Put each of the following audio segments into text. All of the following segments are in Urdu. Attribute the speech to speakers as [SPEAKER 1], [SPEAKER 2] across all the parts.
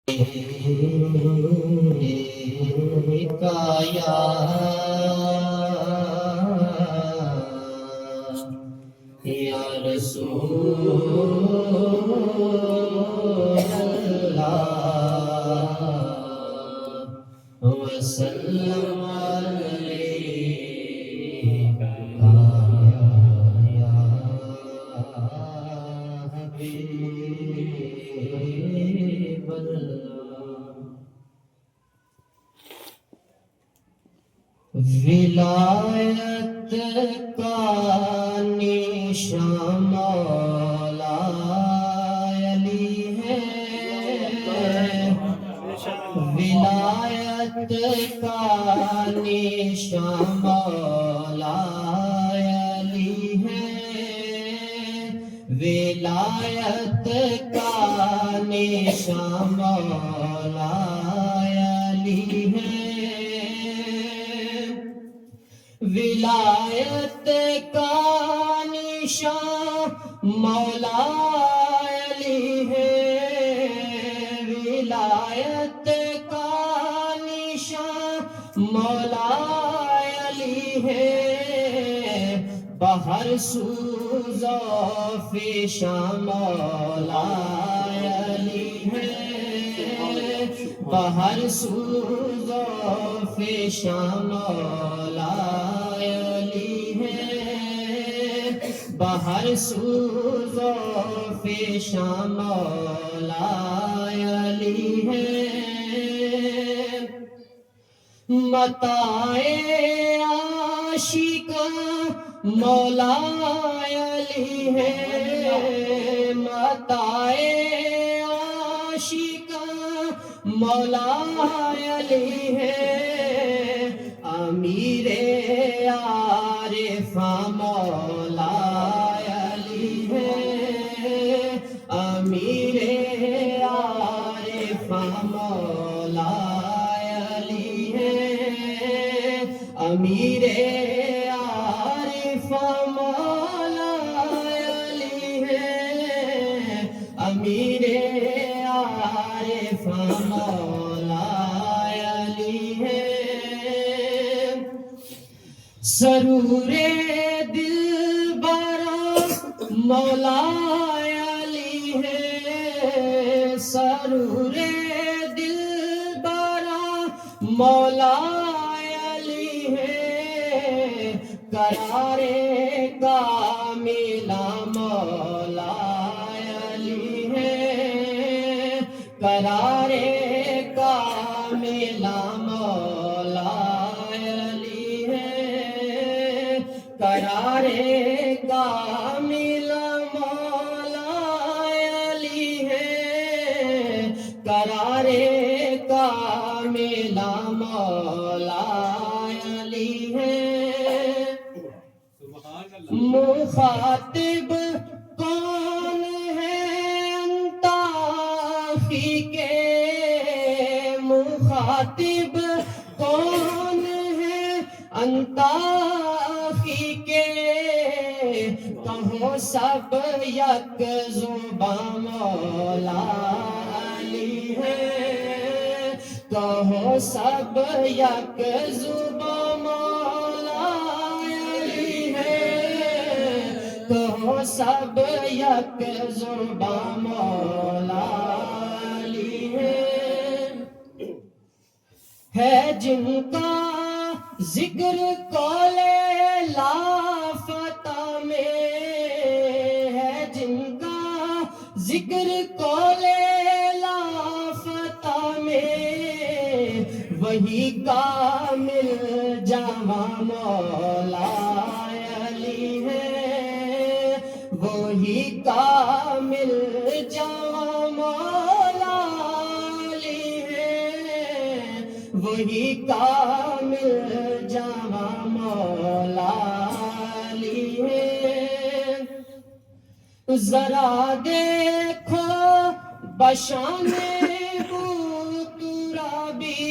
[SPEAKER 1] یا رسول اللہ وسلم علیکہ یا حبیب اللہ۔ ولایت کا نشان مولا علی ہے، ولایت کا نشان مولا علی ہے، ولایت کا نشان مولا علی ہے، ولایت کا نشان مولا علی ہے، ولایت کا نشان مولا علی ہے، بہر سوز و فشاں مولا علی ہے، بہر سوز و فشاں مولا علی ہے، بہر سوز و فشاں مولا علی ہے، متاع عاشقاں مولا علی ہے، متاع عاشقاں مولا علی ہے، امیر عارفاں مولا علی ہے، امیر عارفاں مولا علی ہے، امیر عارفاں مولا علی ہے، امیر عارفاں مولا علی ہے، سرور دلبراں مولا علی ہے، سرور دلبراں مولا علی ہے، قرار کاملاں مولا علی ہے، قرار کاملاں مولا علی ہے، قرار کاملاں مولا علی ہے، قرار کاملاں مولا علی ہے، مخاطب کون ہے انطاخی کے، مخاطب کون ہے انطاخی کے، کہو سب یک زباں مولا علی ہے، کہو سب یک زباں مولا علی ہے، کہو سب یک زباں مولا علی ہے جن کا ذکر قول لافتہ میں ہے، جن کا ذکر قول لافتہ میں، وہی کامل جواں مولا علی ہے، وہی کامل جواں مولا علی ہے، وہی کامل جواں مولا علی ہے، ذرا دیکھو بشان بو ترابی،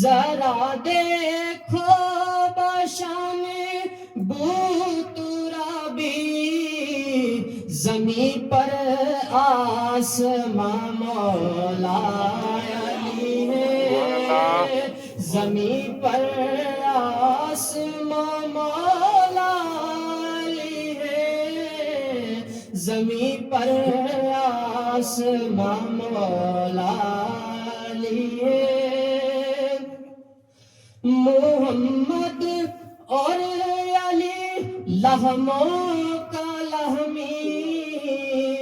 [SPEAKER 1] ذرا دیکھو بشان بو ترابی، زمین پر آسماں مولا علی ہے، زمین پر آسماں مولا علی ہے، زمین پر آسماں مولا علی ہے۔ محمد اور علی لہموں کا لہمی،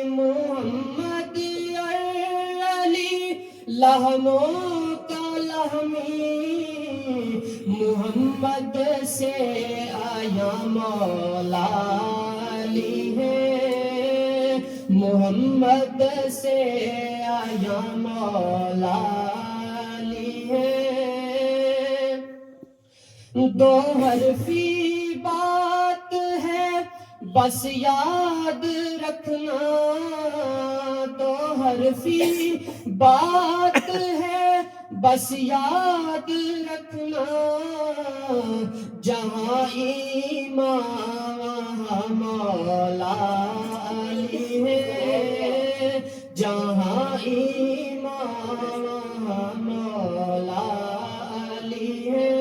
[SPEAKER 1] محمد اور علی لہموں کا لہمی، محمد سے آیا مولا علی ہے، محمد سے آیا مولا علی ہے۔ دو حرفی بات ہے بس یاد رکھنا، دو حرفی بات ہے بس یاد رکھنا، جہاں ایمان وہاں مولا علی ہے، جہاں ایمان وہاں مولا علی ہے۔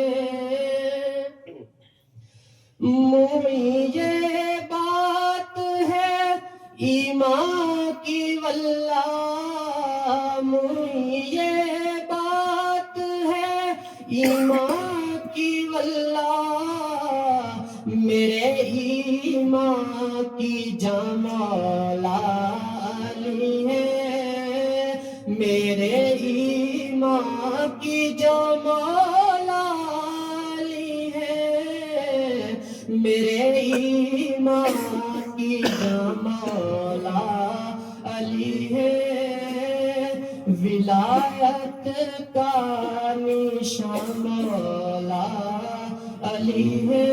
[SPEAKER 1] یہ بات ہے ایمان کی واللہ، یہ بات ہے ایمان کی واللہ، میرے ایمان کی جان مولا علی ہے، میرے ایمان کی جان مولا علی ہے، میرے ایمان کی جان مولا علی ہے، ولایت کا نشان مولا علی ہے۔